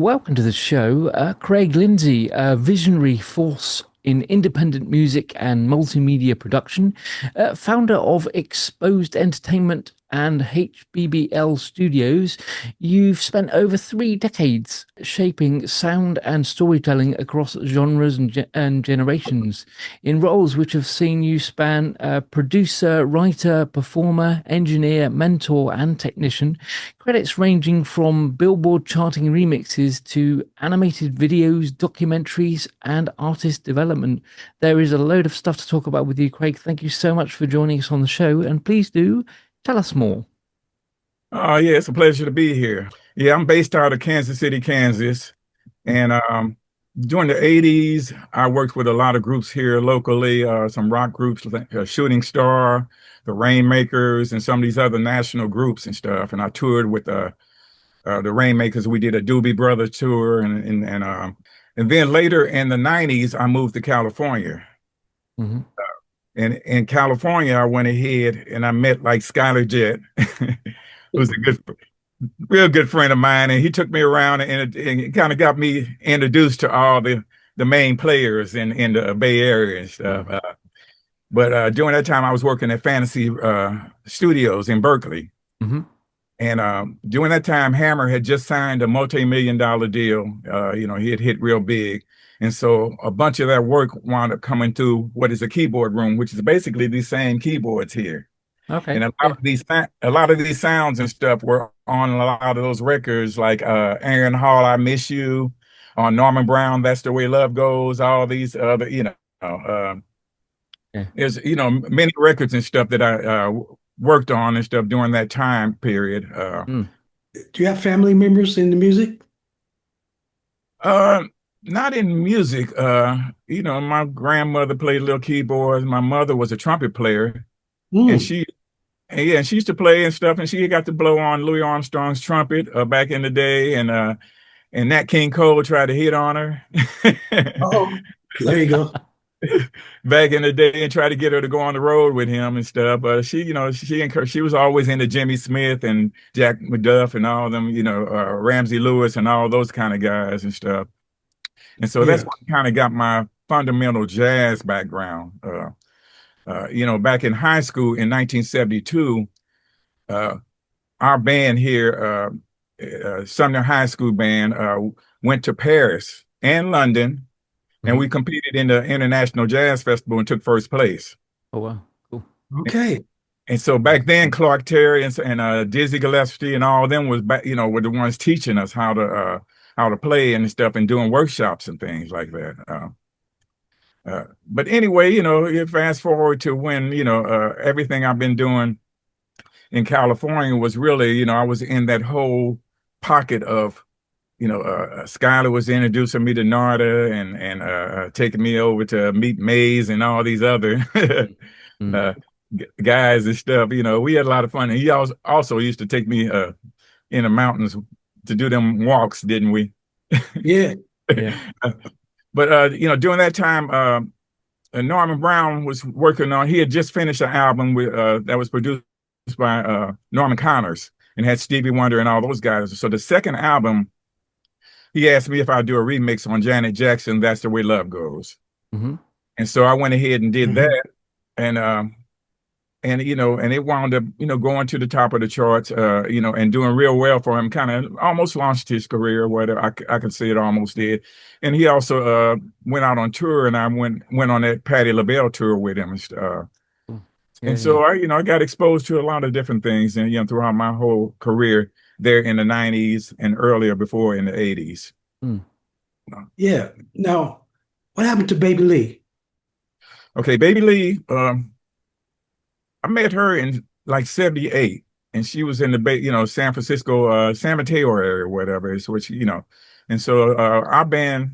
Welcome to the show. Craig Lindesay, a visionary force in independent music and multimedia production, founder of Exposed Entertainment and HBBL Studios. You've spent over 3 decades shaping sound and storytelling across genres and generations in roles which have seen you span producer, writer, performer, engineer, mentor, and technician. Credits ranging from Billboard-charting remixes to animated videos, documentaries, and artist development. There is a load of stuff to talk about with you, Craig. Thank you so much for joining us on the show, and please do tell us more. Yeah, it's a pleasure to be here. Yeah, I'm based out of Kansas City, Kansas. And during the 80s, I worked with a lot of groups here locally, some rock groups, like Shooting Star, the Rainmakers, and some of these other national groups and stuff. And I toured with the Rainmakers. We did a Doobie Brothers tour. And then later in the 90s, I moved to California. Mhm. And in California, I went ahead and I met like Skyler Jett, who's a real good friend of mine, and he took me around and kind of got me introduced to all the main players in the Bay Area and stuff. But during that time, I was working at Fantasy Studios in Berkeley, Mhm. and during that time, Hammer had just signed a multi-million-dollar deal. He had hit real big, and so a bunch of that work wound up coming through what is a keyboard room, which is basically the same keyboards here. Okay. And Yeah. a lot of these sounds and stuff were on a lot of those records, like Aaron Hall, "I Miss You," on Norman Brown, "That's the Way Love Goes." All these other, Yeah. there's many records and stuff that I worked on and stuff during that time period. Mm. Do you have family members in the music? Uh, Not in music. My grandmother played little keyboards. My mother was a trumpet player, and Mm. she used to play and stuff, and she got to blow on Louis Armstrong's trumpet back in the day, and Nat King Cole tried to hit on her Oh, there you go. back in the day and tried to get her to go on the road with him and stuff. But she was always into Jimmy Smith and Jack McDuff and all of them, Ramsey Lewis and all those kind of guys and stuff. And so that's Yeah. what kind of got my fundamental jazz background. Back in high school in 1972, uh, our band here, Sumner High School band, went to Paris and London, and we Mhm. competed in the International Jazz Festival and took first place. Oh, wow. Cool. Okay. And so back then, Clark Terry and Dizzy Gillespie and all of them were the ones teaching us how to play and stuff and doing workshops and things like that. But anyway, you fast forward to when everything I've been doing in California was really, I was in that whole pocket of, Skyler was introducing me to Narda and taking me over to meet Mays and all these other Mm. uh, guys and stuff. We had a lot of fun. And he also used to take me in the mountains to do them walks, didn't we? Yeah. Yeah. But during that time, Norman Brown was working on. He had just finished an album that was produced by Norman Connors and had Stevie Wonder and all those guys. So the second album, he asked me if I'd do a remix on Janet Jackson, "That's the Way Love Goes." Mhm. And so I went ahead and did Mhm. that, and and it wound up going to the top of the charts, and doing real well for him. Kind of almost launched his career, whatever I could say it almost did. And he also went out on tour, and I went on that Patti LaBelle tour with him. Cool. Yeah. And Yeah. so I got exposed to a lot of different things, and throughout my whole career there in the 90s and earlier before in the 80s. Mm. Yeah. Now, what happened to Baby Lee? Okay, Baby Lee, I met her in like 78, and she was in the San Francisco, San Mateo area or whatever. Is which, and so our band,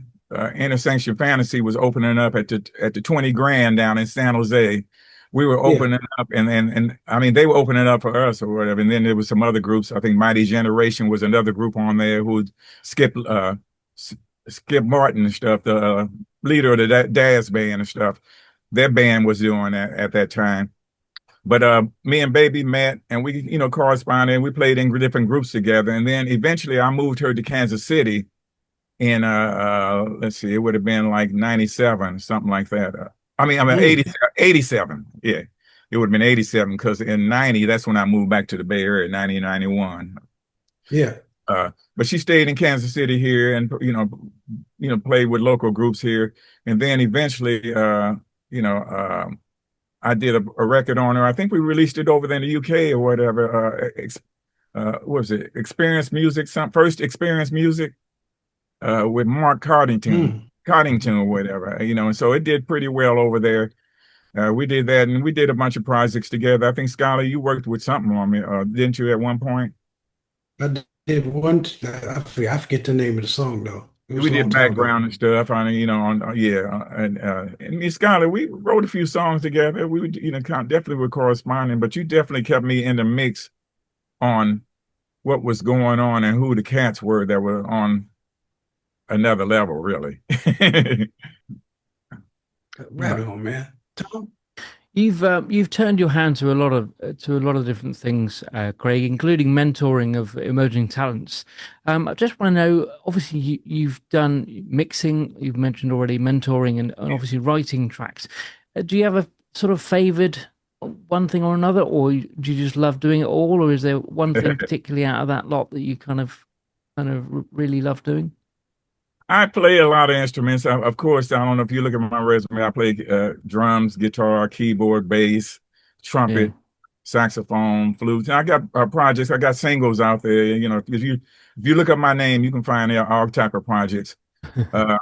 Intersanction Fantasy, was opening up at the 20 Grand down in San Jose. We were Yeah. opening up, and I mean they were opening up for us or whatever. And then there was some other groups. I think Mighty Generation was another group on there who Skip Skip Martin and stuff, the leader of the Daz band and stuff. Their band was doing that at that time. But me and Baby met and we, corresponded and we played in different groups together. And then eventually I moved her to Kansas City in let's see, it would have been like 97, something like that. I mean Mm, 87. Yeah. It would have been 87 because in 90, that's when I moved back to the Bay Area, 90, 91. yeah. But she stayed in Kansas City here and played with local groups here. And then eventually you know, I did a record on her. I think we released it over there in the UK or whatever. What was it? Experience Music, first Experience Music with Mark Mm. Cardington or whatever, and so it did pretty well over there. We did that, and we did a bunch of projects together. I think, Skyler, you worked with something on me, didn't you, at one point? I did one. I forget the name of the song though. It was We a long did time ago. background and stuff on, and me and Skyler, we wrote a few songs together. We would, definitely were corresponding, but you definitely kept me in the mix on what was going on and who the cats were that were on another level, really. Right on, man. Tom? You've turned your hand to a lot of different things, Craig, including mentoring of emerging talents. I just want to know, obviously, you've done mixing, you've mentioned already mentoring, and obviously writing tracks. Do you have a sort of favored one thing or another, or do you just love doing it all, or is there one thing particularly out of that lot that you really love doing? I play a lot of instruments. Of course, I don't know if you look at my resume, I play drums, guitar, keyboard, bass, Yeah. trumpet, saxophone, flute. And I got projects. I got singles out there. If you look up my name, you can find all type of projects. I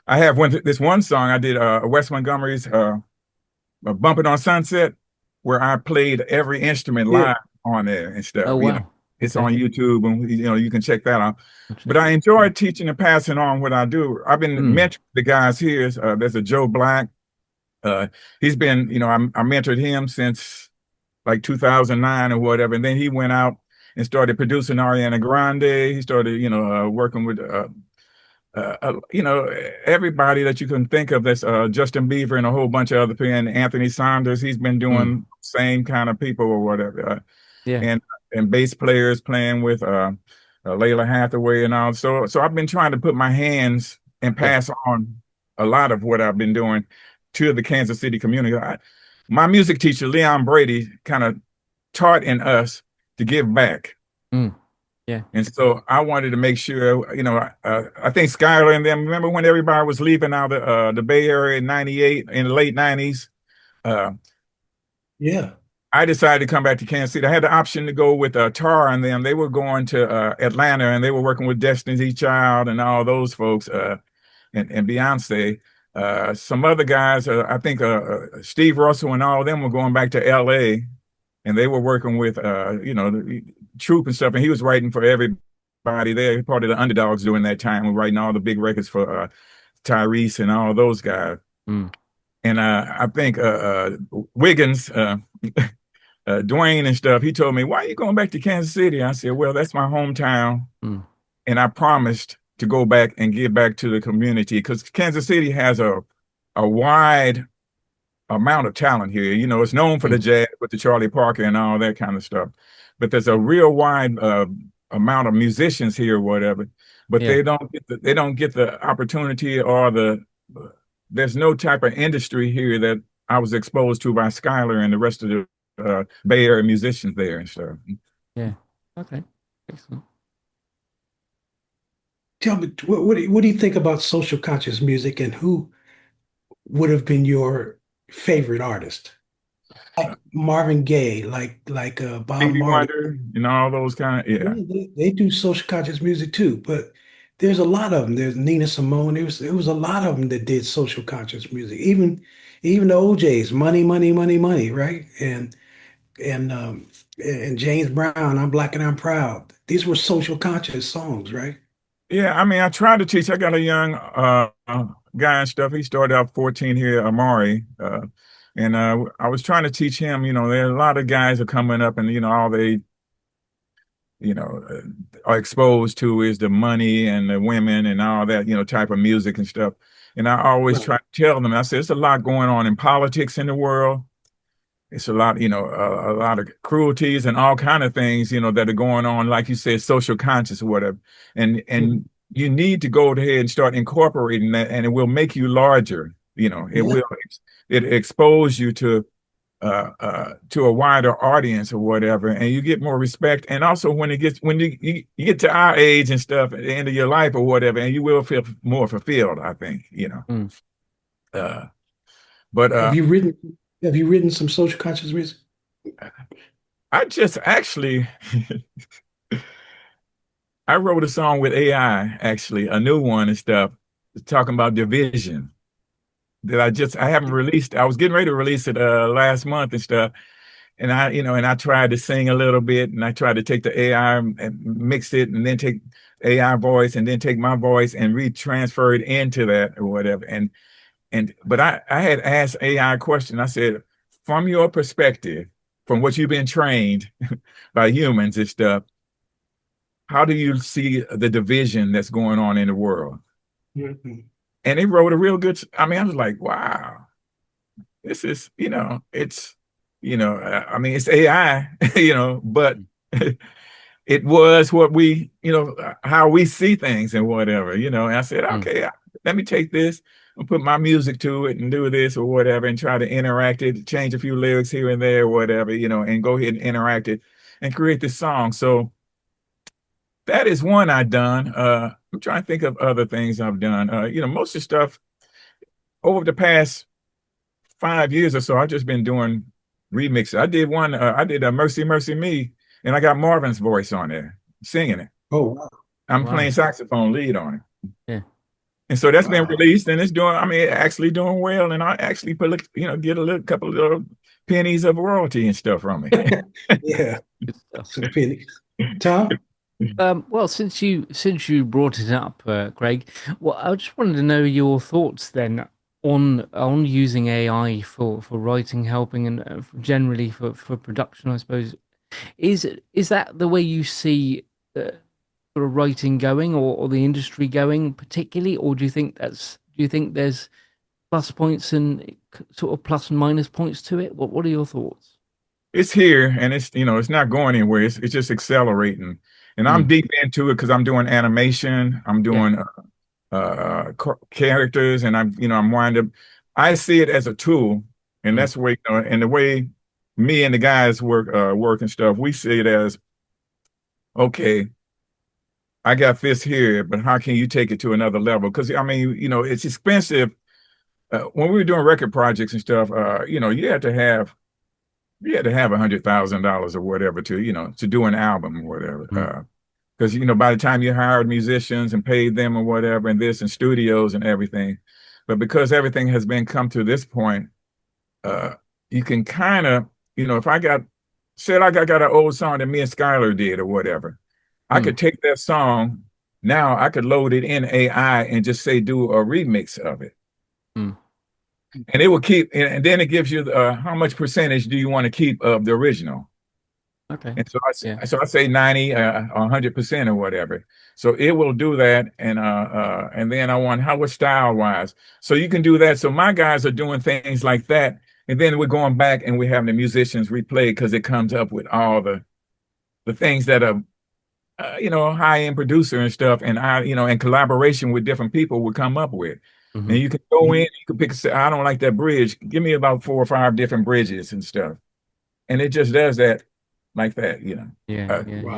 have this one song I did, Wes Montgomery's "Bumping on Sunset," where I played every instrument Yeah. live on there and Oh stuff. wow. It's Okay. on YouTube, and you can check that out. I'll But check I it. enjoy teaching and passing on what I do. I've been Mm. mentoring the guys here. There's a Joe Black. He's been, I mentored him since like 2009 or whatever, and then he went out and started producing Ariana Grande. He started, working with, everybody that you can think of. That's Justin Bieber and a whole bunch of other people. And Anthony Saunders. He's been Mm. doing same kind of people or whatever. Yeah. And bass players playing with Layla Hathaway and all. So I've been trying to put my hands and Yeah. pass on a lot of what I've been doing to the Kansas City community. My music teacher, Leon Brady, kind of taught in us to give back. Mm. Yeah. And so I wanted to make sure, I think Skyler and them, remember when everybody was leaving out the Bay Area in 98, in the late 90s? Uh, Yeah. I decided to come back to Kansas City. I had the option to go with Tara and them. They were going to Atlanta, and they were working with Destiny's Child and all those folks, and Beyonce. Some other guys, I think Steve Russell and all of them were going back to LA, and they were working with, the Troop and stuff. And he was writing for everybody there. He was part of the Underdogs during that time, writing all the big records for Tyrese and all those guys. Mm. And I think Wiggins, Dwayne and stuff, he told me, "Why are you going back to Kansas City?" I said, "Well, that's my hometown. Mm. And I promised to go back and give back to the community because Kansas City has a wide amount of talent here. It's known for the Mm. jazz with the Charlie Parker and all that kind of stuff. But there's a real wide amount of musicians here or whatever. But Yeah. they don't get the opportunity or there's no type of industry here that I was exposed to by Skyler and the rest of the Bay Area musicians there and stuff. Yeah. Okay. Excellent. Tell me, what do you think about social conscious music, and who would have been your favorite artist? Like Marvin Gaye, like Bob Stevie Marley. Wonder and all those kind of, yeah. Yeah, they do social conscious music too, but there's a lot of them. There's Nina Simone. There was a lot of them that did social conscious music. Even the OJ's, Money, Money, Money, Money, right? And James Brown, I'm Black and I'm Proud. These were social conscious songs, right? Yeah, I mean, I tried to teach. I got a young guy and stuff. He started out 14 here, Amari. And I was trying to teach him, there are a lot of guys are coming up and, all they, are exposed to is the money and the women and all that, type of music and stuff. And I always Right. try to tell them, I said, it's a lot going on in politics in the world. It's a lot, a lot of cruelties and all kind of things, that are going on, like you said, social conscious or whatever. And you need to go ahead and start incorporating that, and it will make you larger. You know, it will expose you to a wider audience or whatever, and you get more respect. And also when you get to our age and stuff at the end of your life or whatever, and you will feel more fulfilled, I think, you know. But have you written some social conscious music? I just actually I wrote a song with AI, actually, a new one and stuff, talking about division that I haven't released. I was getting ready to release it last month and stuff. And I tried to sing a little bit, and I tried to take the AI and mix it, and then take AI voice, and then take my voice and retransfer it into that or whatever. But I had asked AI a question. I said, from your perspective, from what you've been trained by humans and stuff, how do you see the division that's going on in the world? Mm-hmm. And they wrote a real good, I mean, I was like, wow, this is, it's, I mean, it's AI, but it was what we, how we see things and whatever, and I said, okay, let me take this and put my music to it and do this or whatever, and try to interact it, change a few lyrics here and there or whatever, and go ahead and interact it and create this song. So that is one I've done. I'm trying to think of other things I've done. Most of the stuff over the past 5 years or so, I've just been doing remixes. I did one, I did a Mercy, Mercy Me, and I got Marvin's voice on there, singing it. Oh, wow. I'm playing saxophone lead on it. Yeah. And so that's been released, and it's doing, actually doing well. And I actually get a couple of little pennies of royalty and stuff from it. Yeah. Some pennies. Tom? Well, since you brought it up, Craig, well, I just wanted to know your thoughts then on using AI for writing, helping, and generally for production, I suppose. Is that the way you see sort of writing going, or the industry going particularly, or do you think there's plus points and sort of plus and minus points to it? What are your thoughts? It's here, and it's not going anywhere. It's just accelerating. And I'm deep into it because I'm doing animation. I'm doing characters, and I'm wind up. I see it as a tool, and that's the way, and the way me and the guys work and stuff. We see it as, okay, I got this here, but how can you take it to another level? Because it's expensive. When we were doing record projects and stuff, you had to have $100,000 or whatever to do an album or whatever. Because by the time you hired musicians and paid them or whatever, and this and studios and everything, but because everything has been come to this point, you can kind of, if I got an old song that me and Skyler did or whatever, I could take that song. Now I could load it in AI and just say do a remix of it. And it will keep, and then it gives you how much percentage do you want to keep of the original? Okay. And so I say 90, 100% or whatever. So it will do that, and then I want how was style wise. So you can do that. So my guys are doing things like that, and then we're going back and we're having the musicians replay because it comes up with all the things that are high end producer and stuff, and in collaboration with different people would come up with. And you can go in, you can pick, I don't like that bridge. Give me about 4 or 5 different bridges and stuff. And it just does that like that,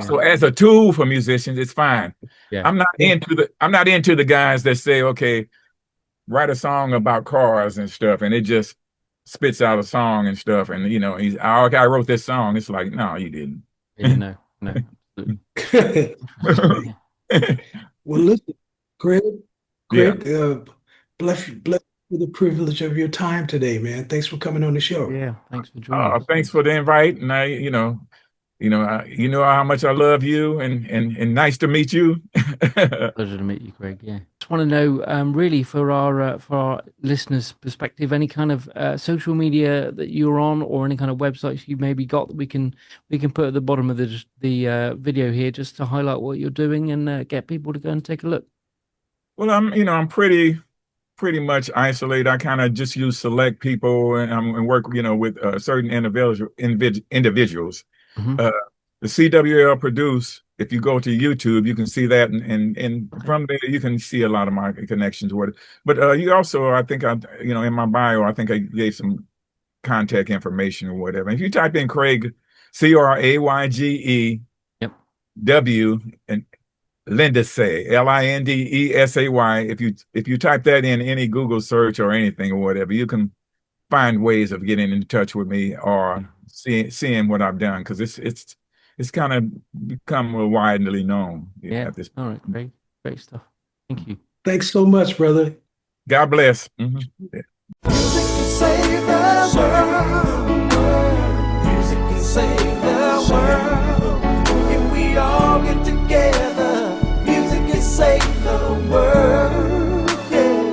So as a tool for musicians, it's fine. Yeah. I'm not into the guys that say, okay, write a song about cars and stuff, and it just spits out a song and stuff. And I wrote this song. It's like, no, you didn't. Yeah, no. Well, listen, Craig, bless you for the privilege of your time today, man. Thanks for coming on the show. Yeah, thanks for joining us. Thanks for the invite, and you know how much I love you, and nice to meet you. Pleasure to meet you, Craig. Yeah, just want to know, really, for our listeners' perspective, any kind of social media that you're on, or any kind of websites you maybe got that we can put at the bottom of the video here, just to highlight what you're doing and get people to go and take a look. Well, I'm pretty much isolated. I kind of just use select people and work, with certain individuals. The CWL produce if you go to YouTube, you can see that, and from there you can see a lot of my connections with it. But you also, I think in my bio, I think I gave some contact information or whatever. If you type in Crayge, Crayge Yep. W, and Lindesay, Lindesay. If you type that in any Google search or anything or whatever, you can find ways of getting in touch with me or seeing what I've done, because it's kind of become more widely known. Yeah. At this point. All right, great, great stuff. Thank you. Thanks so much, brother. God bless. Music can save the world. Music can save the world. If we all get together, music can save the world. Yeah.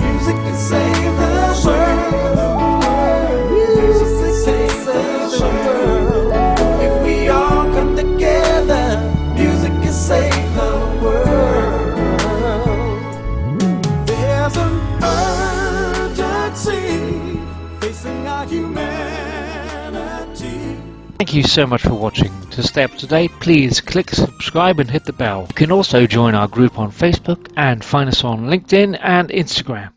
Music can save the world. Music can save the world. If we all come together, music can save the world. There's an urgency facing our humanity. Thank you so much for watching. To stay up to date, please click subscribe and hit the bell. You can also join our group on Facebook and find us on LinkedIn and Instagram.